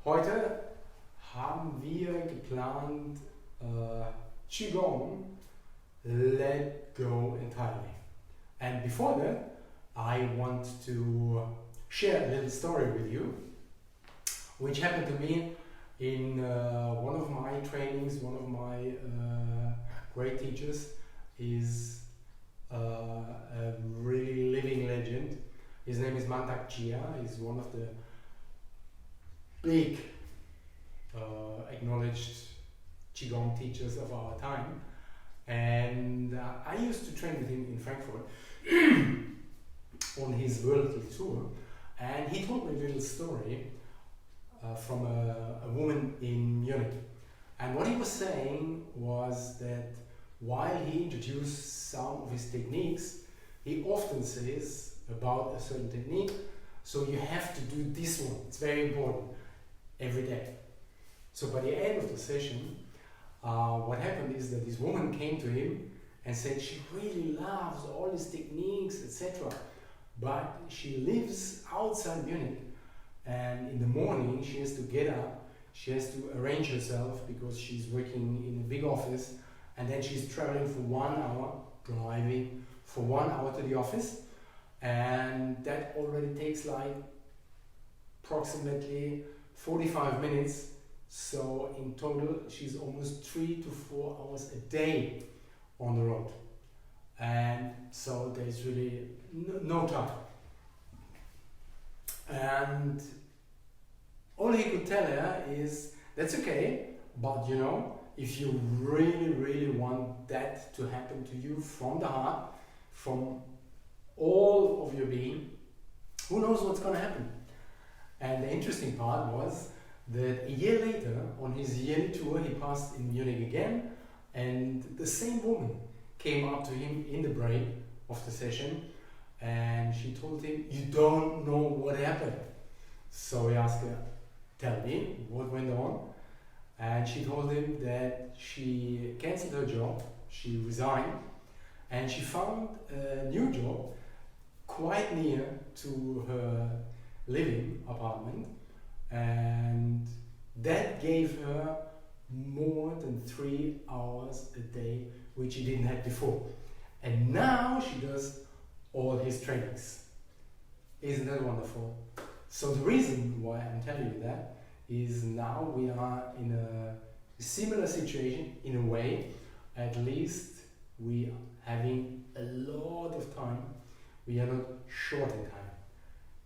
Heute haben wir geplant Qigong, let go entirely. And before that, I want to share a little story with you, which happened to me in one of my trainings. One of my great teachers is a really living legend. His name is Mantak Chia. He's one of the big acknowledged Qigong teachers of our time. And I used to train with him in Frankfurt on his worldly tour. And he told me a little story from a woman in Munich. And what he was saying was that while he introduced some of his techniques, he often says about a certain technique, so you have to do this one, it's very important, every day. So by the end of the session, what happened is that this woman came to him and said she really loves all these techniques, etc. But she lives outside Munich, and in the morning she has to get up, she has to arrange herself because she's working in a big office, and then she's traveling for 1 hour, driving for 1 hour to the office, and that already takes like approximately 45 minutes. So in total she's almost 3 to 4 hours a day on the road, and so there's really no time. And all he could tell her is, that's okay, but you know, if you really want that to happen to you from the heart, from all of your being, who knows what's going to happen. And the interesting part was that a year later, on his yearly tour, he passed in Munich again, and the same woman came up to him in the break of the session, and she told him, you don't know what happened. So he asked her, tell me what went on. And she told him that she cancelled her job, she resigned, and she found a new job quite near to her living apartment, and that gave her more than 3 hours a day, which she didn't have before. And now she does all his trainings. Isn't that wonderful? So the reason why I'm telling you that is now we are in a similar situation in a way. At least we are having a lot of time. We are not short in time.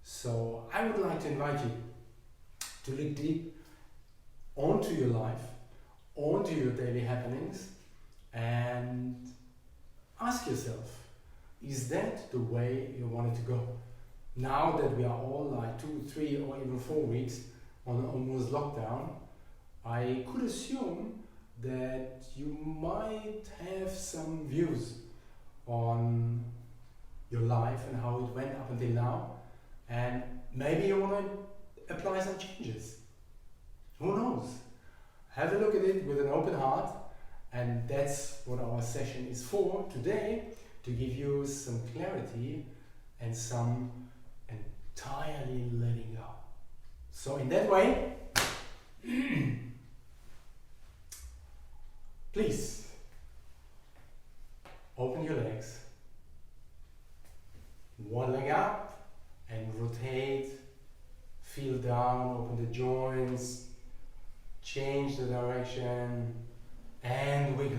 So I would like to invite you to look deep onto your life, onto your daily happenings, and ask yourself, is that the way you want it to go? Now that we are all like 2, 3 or even 4 weeks on almost lockdown, I could assume that you might have some views on your life and how it went up until now, and maybe you want to apply some changes. Who knows? Have a look at it with an open heart, and that's what our session is for today, to give you some clarity and some entirely letting go. So in that way, please open your legs, one leg up and rotate, feel down, open the joints, change the direction and wiggle.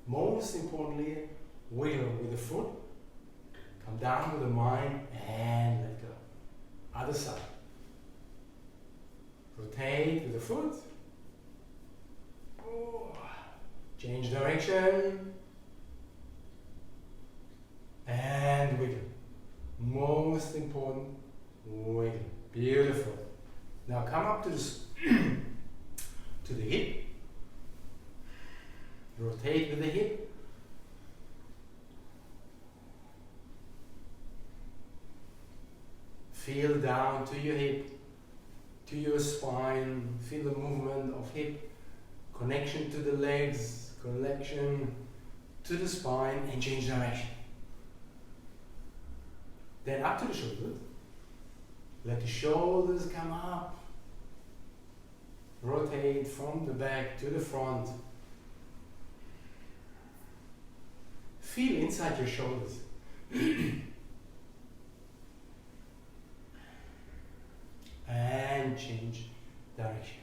Most importantly, wiggle with the foot, come down with the mind and let go. Other side. Rotate with the foot. Change direction. And wiggle. Most important, wiggle. Beautiful. Now come up to to the hip. Rotate with the hip. Feel down to your hip, to your spine. Feel the movement of hip, connection to the legs, connection to the spine, and change direction. Then up to the shoulders. Let the shoulders come up. Rotate from the back to the front. Feel inside your shoulders. And change direction.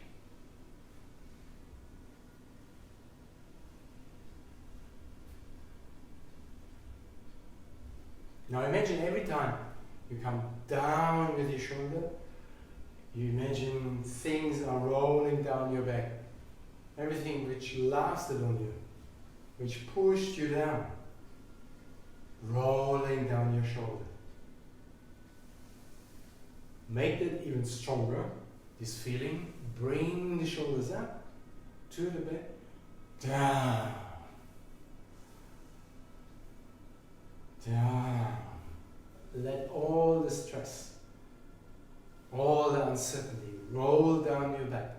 Now imagine every time you come down with your shoulder, you imagine things are rolling down your back. Everything which lasted on you, which pushed you down, rolling down your shoulder. Make that even stronger, this feeling. Bring the shoulders up to the back, down, down. Let all the stress, all the uncertainty roll down your back.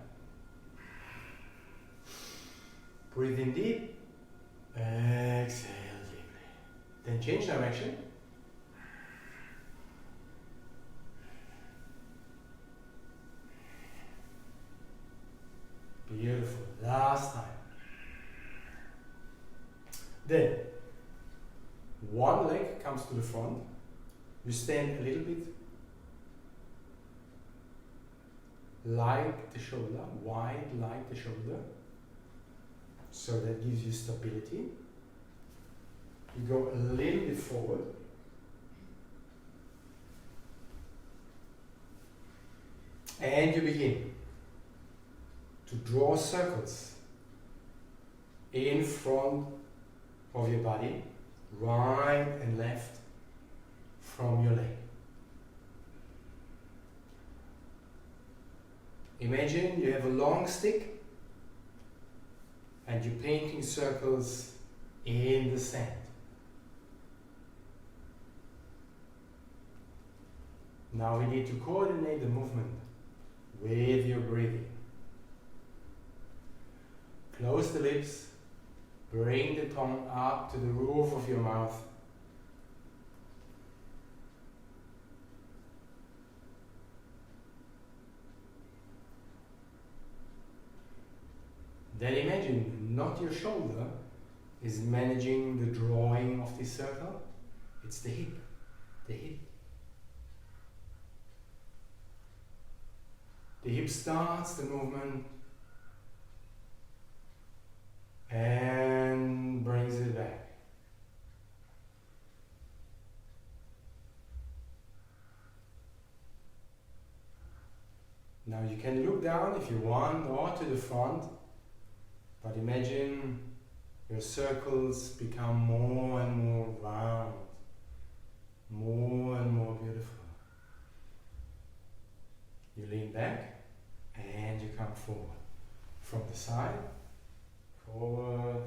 Breathe in deep, exhale deeply. Then change direction. Beautiful. Last time. Then, one leg comes to the front. You stand a little bit like the shoulder, wide like the shoulder. So that gives you stability. You go a little bit forward. And you begin to draw circles in front of your body, right and left from your leg. Imagine you have a long stick and you're painting circles in the sand. Now we need to coordinate the movement with your breathing. Close the lips, bring the tongue up to the roof of your mouth. Then imagine not your shoulder is managing the drawing of this circle, it's the hip, the hip. The hip starts the movement and brings it back. Now you can look down if you want or to the front, but imagine your circles become more and more round, more and more beautiful. You lean back and you come forward. From the side, forward,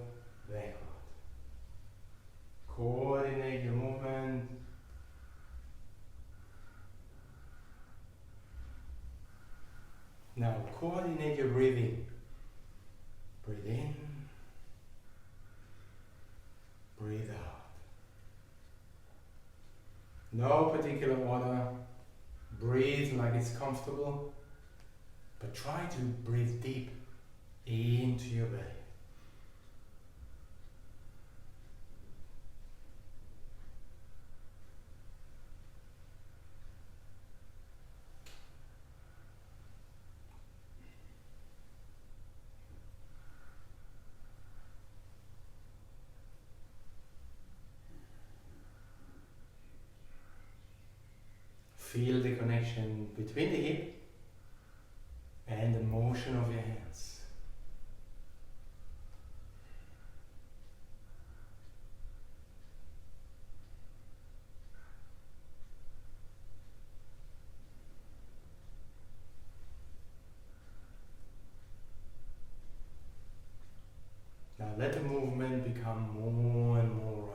backward. Coordinate your movement. Now coordinate your breathing. Breathe in, breathe out. No particular order. Breathe like it's comfortable, but try to breathe deep into your belly. Feel the connection between the hip and the motion of your hands. Now let the movement become more and more round.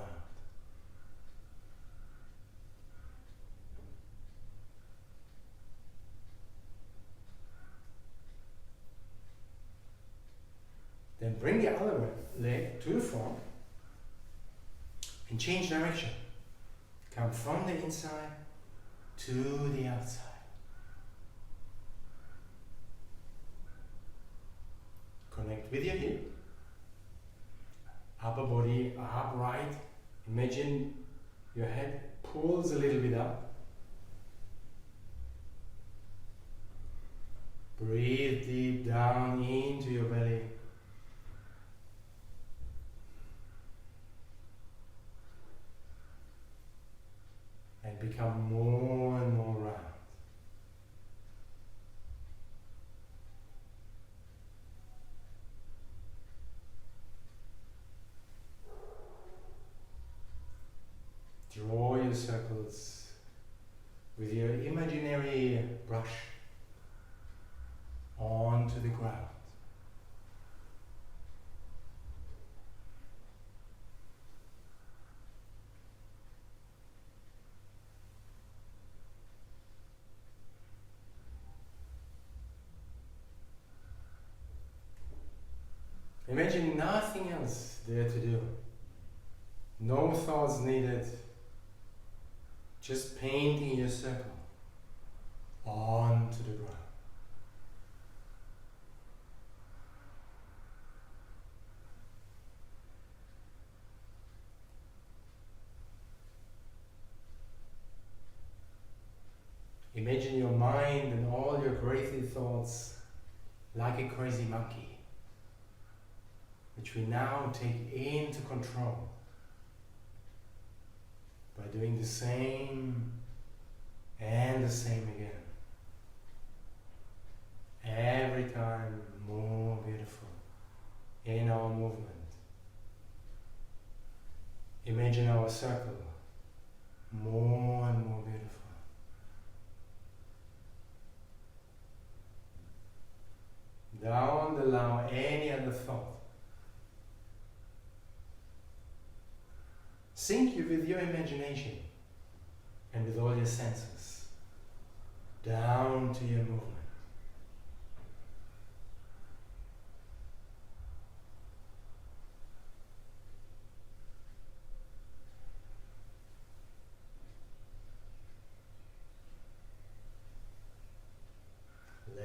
Then bring the other leg to the front and change direction. Come from the inside to the outside. Connect with your hip. Upper body upright. Imagine your head pulls a little bit up. Breathe deep down into your belly. And become more and more round. Draw your circles with your imaginary brush onto the ground. Imagine nothing else there to do. No thoughts needed. Just painting your circle onto the ground. Imagine your mind and all your crazy thoughts like a crazy monkey, which we now take into control by doing the same and the same again. Every time more beautiful in our movement. Imagine our circle more and more beautiful. Don't allow any other thought. Sync you with your imagination and with all your senses down to your movement.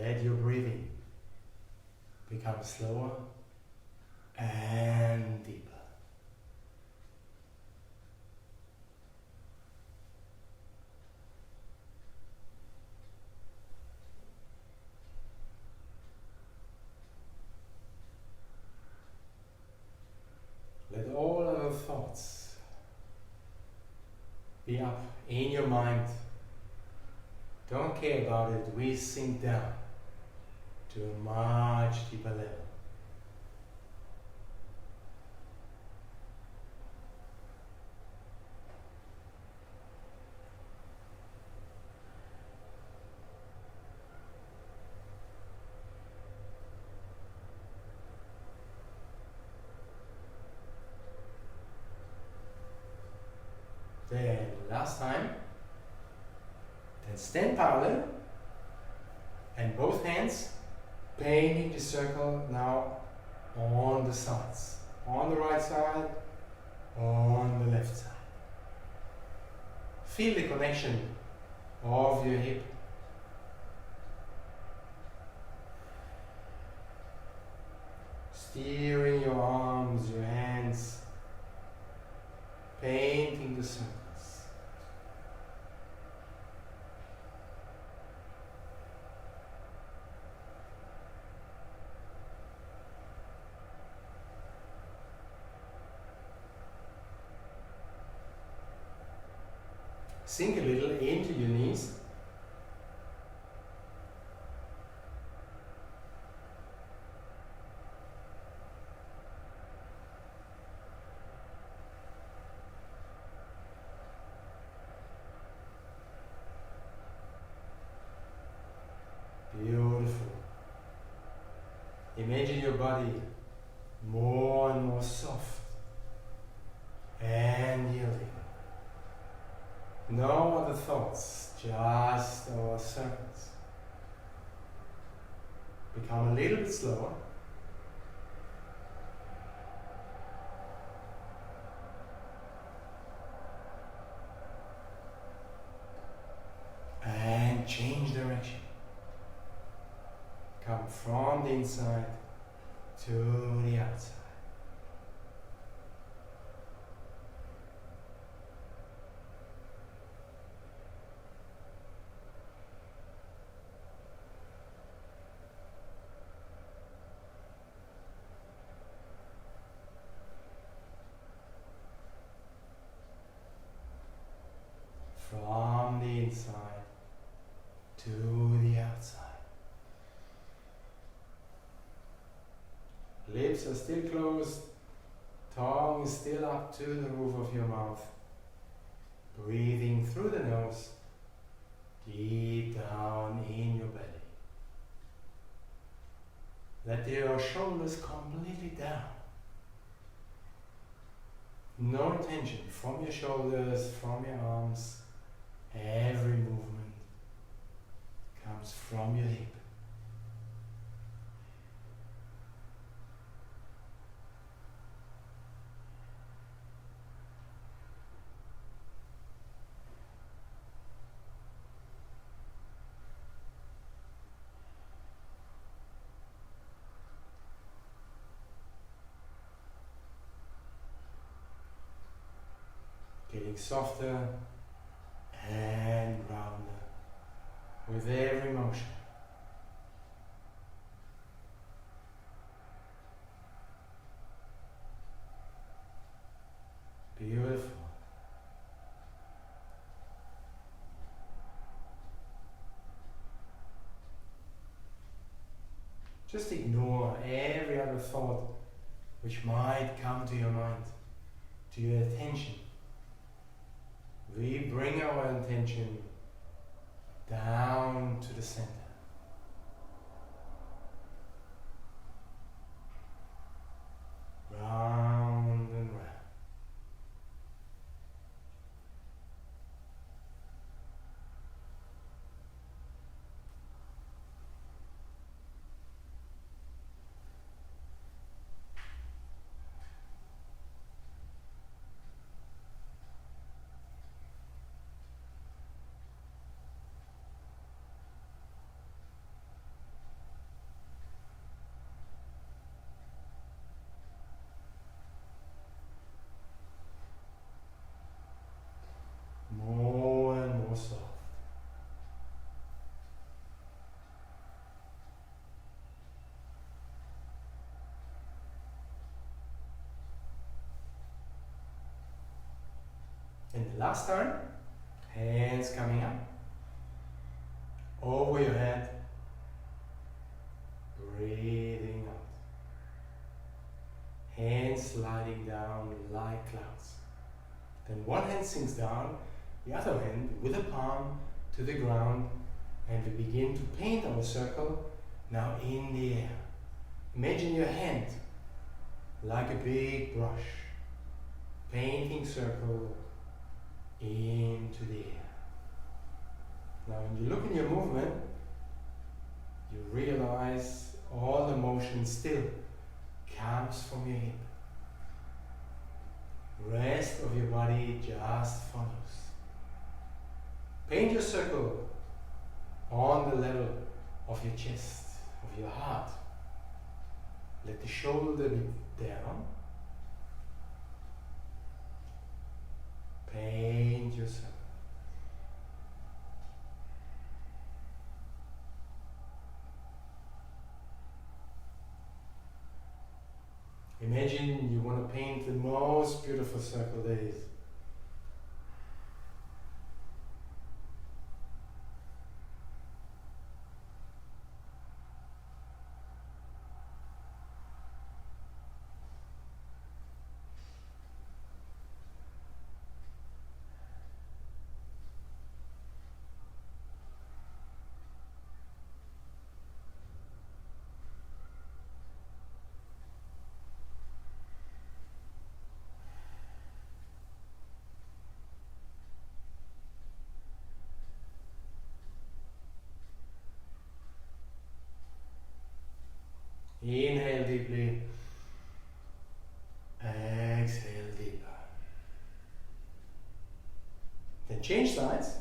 Let your breathing become slower and deeper. Let all other thoughts be up in your mind. Don't care about it. We sink down to a much deeper level. Then last time, then stand parallel and both hands painting the circle now on the sides, on the right side, on the left side. Feel the connection of your hip. Steering your arms, your hands, painting the circles. Sink a little into your knees. Beautiful. Imagine your body more and more soft and yielding. No other thoughts, just our circles. Become a little bit slower. And change direction. Come from the inside to the outside. From the inside to the outside. Lips are still closed, tongue is still up to the roof of your mouth. Breathing through the nose, deep down in your belly. Let your shoulders completely down. No tension from your shoulders, from your arms. Every movement comes from your hip. Getting softer and rounder with every motion. Beautiful. Just ignore every other thought which might come to your mind, to your attention. We bring our attention down to the center. Round and round. More and more soft. And the last time, hands coming up, over your head, breathing out. Hands sliding down like clouds. Then one hand sinks down, the other hand with the palm to the ground, and we begin to paint our circle now in the air. Imagine your hand like a big brush, painting circle into the air. Now when you look in your movement, you realize all the motion still comes from your hip. Rest of your body just follows. Paint your circle on the level of your chest, of your heart. Let the shoulder be down. Paint your circle. Imagine you want to paint the most beautiful circle there is. Inhale deeply, exhale deeper. Then change sides.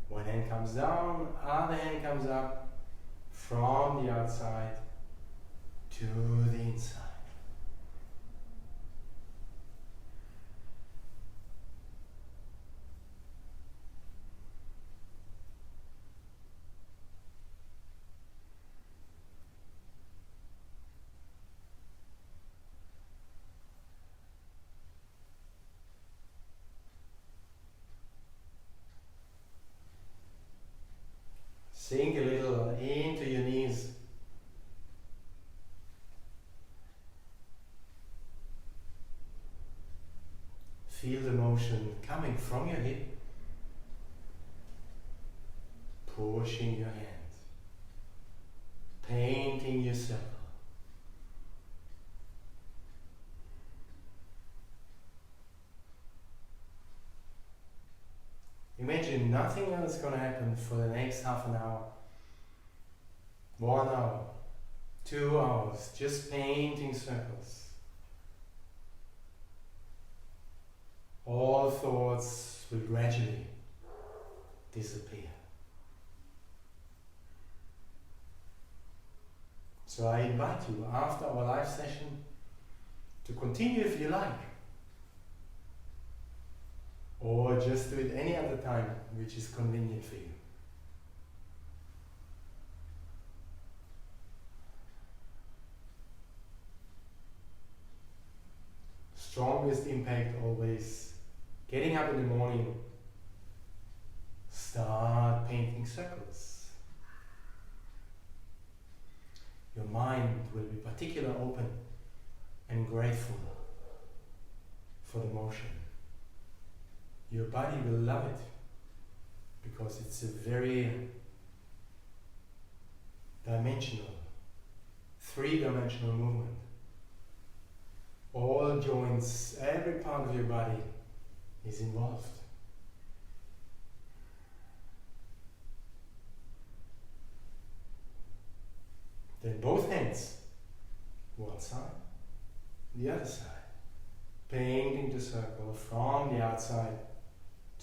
One hand comes down, other hand comes up from the outside to the inside. Feel the motion coming from your hip, pushing your hand, painting your circle. Imagine nothing else is going to happen for the next half an hour, 1 hour, 2 hours, just painting circles. All thoughts will gradually disappear. So I invite you after our live session to continue if you like, or just do it any other time which is convenient for you. Strongest impact always getting up in the morning, start painting circles. Your mind will be particularly open and grateful for the motion. Your body will love it because it's a very dimensional, three-dimensional movement. All joints, every part of your body is involved. Then both hands, one side, the other side, painting the circle from the outside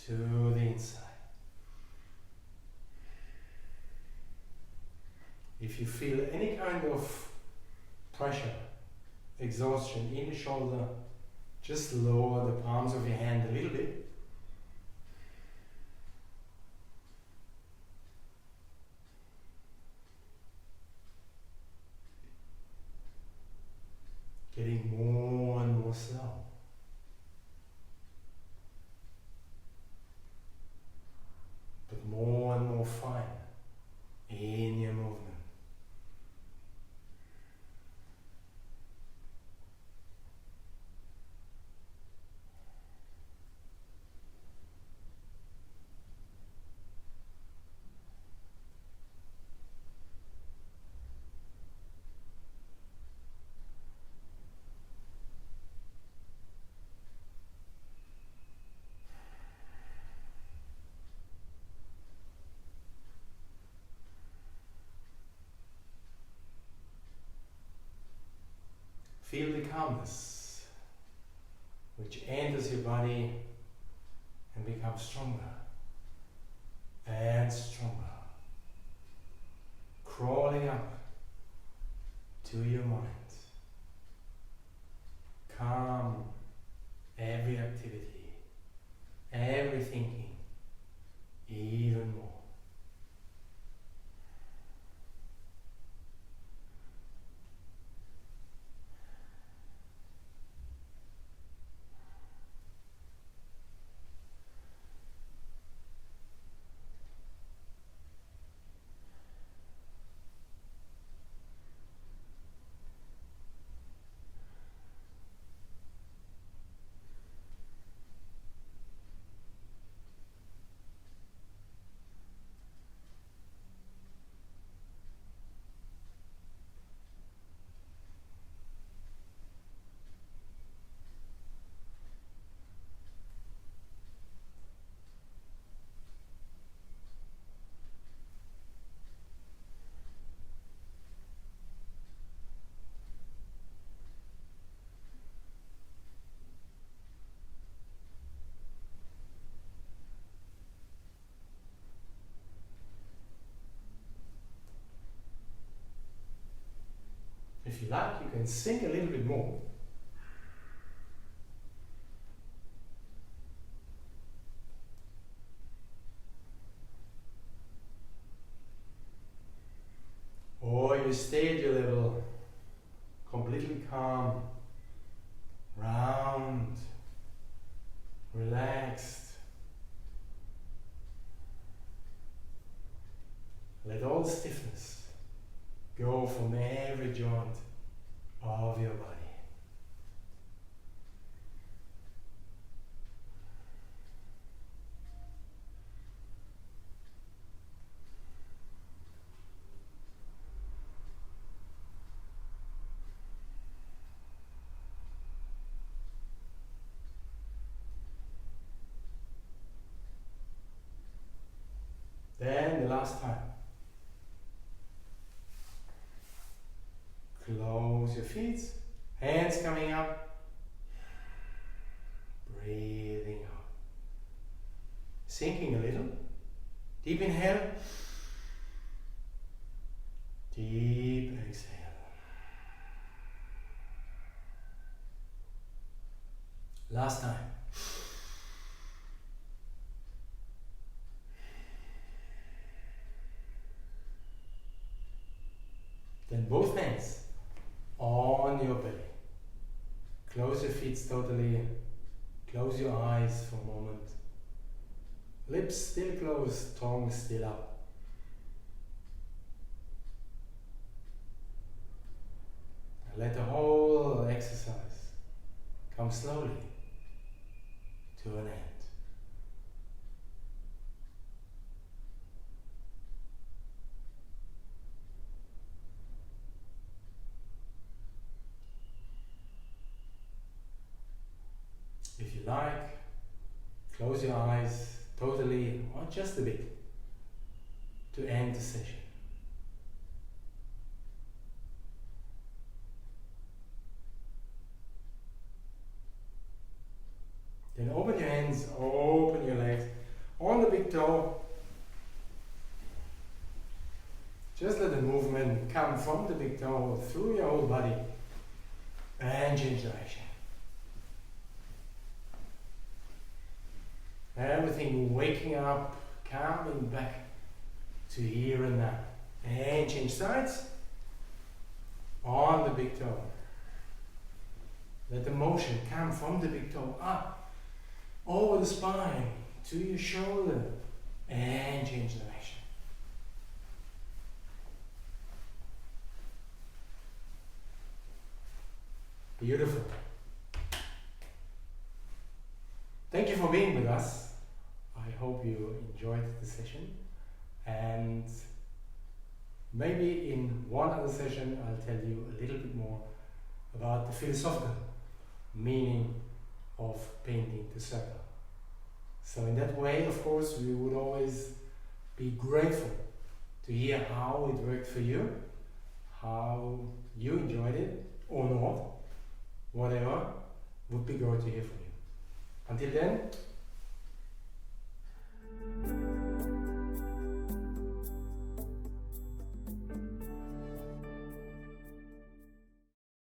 to the inside. If you feel any kind of pressure, exhaustion in the shoulder, just lower the palms of your hand a little bit. Getting more and more slow. But more and more fine in your movement. Feel the calmness which enters your body and becomes stronger and stronger, crawling up to your mind. Calm every activity, every thinking, even more. If you like, you can sing a little bit more. Or you stay at your level, completely calm, round, relaxed. Let all stiffness go from every joint of your body. last time. Close your feet, hands coming up, breathing out. Sinking a little. Deep inhale, deep exhale. Last time. Then both hands on your belly. Close your feet totally. Close your eyes for a moment. Lips still closed, tongue still up. And let the whole exercise come slowly to an end. If you like, close your eyes totally or just a bit to end the session. Then open your hands, open your legs on the big toe. Just let the movement come from the big toe through your whole body and change direction. Everything waking up, coming back to here and now. And change sides on the big toe. Let the motion come from the big toe up, over the spine, to your shoulder, and change direction. Beautiful. Thank you for being with us. I hope you enjoyed the session, and maybe in one other session I'll tell you a little bit more about the philosophical meaning of painting the circle. So in that way, of course, we would always be grateful to hear how it worked for you, how you enjoyed it or not, whatever, would be great to hear from you. Until then,